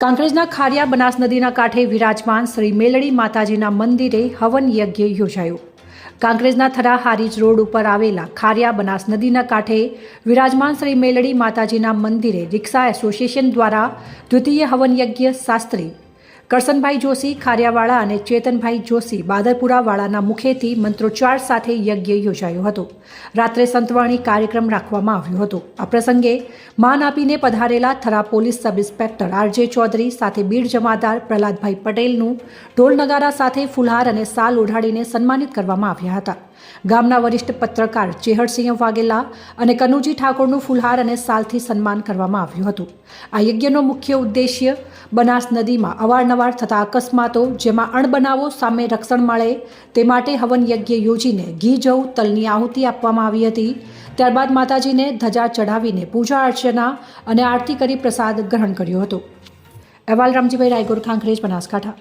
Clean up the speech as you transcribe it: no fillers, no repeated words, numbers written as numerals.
કાંકરેજના ખારિયા બનાસ નદીના કાંઠે વિરાજમાન શ્રી મેલડી માતાજીના મંદિરે હવન યજ્ઞ યોજાયો। કાંકરેજના થરા હારીજ રોડ ઉપર આવેલા ખારિયા બનાસ નદીના કાંઠે વિરાજમાન શ્રી મેલડી માતાજીના મંદિરે રિક્ષા એસોસિએશન દ્વારા દ્વિતીય હવન યજ્ઞ શાસ્ત્રી કરશનભાઈ જોશી ખારિયાવાળા અને ચેતનભાઈ જોશી બાદરપુરાવાળાના મુખેથી મંત્રોચ્ચાર સાથે યજ્ઞ યોજાયો હતો। રાત્રે સંતવાણી કાર્યક્રમ રાખવામાં આવ્યો હતો। આ પ્રસંગે માન આપીને પધારેલા Thara police sub inspector RJ Chaudhary સાથે બીડ જમાદાર પ્રહલાદભાઈ પટેલનું ઢોલ નગારા સાથે ફુલહાર અને સાલ ઓઢાડીને સન્માનિત કરવામાં આવ્યા હતા। ગામના વરિષ્ઠ પત્રકાર ચેહરસિંહ વાઘેલા અને કનુજી ઠાકોરનું ફુલહાર અને સાલથી સન્માન કરવામાં આવ્યું હતું। આ યજ્ઞનો મુખ્ય ઉદ્દેશ્ય બનાસ નદીમાં અવારનવાર થતા અકસ્માતો જેમાં અણબનાવો સામે રક્ષણ મળે તે માટે હવન યજ્ઞ યોજીને ઘી જવ તલની આહુતિ આપવામાં આવી હતી। ત્યારબાદ માતાજીને ધજા ચઢાવીને પૂજા અર્ચના અને આરતી કરી પ્રસાદ ગ્રહણ કર્યો હતો। અહેવાલ રામજીભાઈ રાયગોર, કાંકરેજ, બનાસકાંઠા।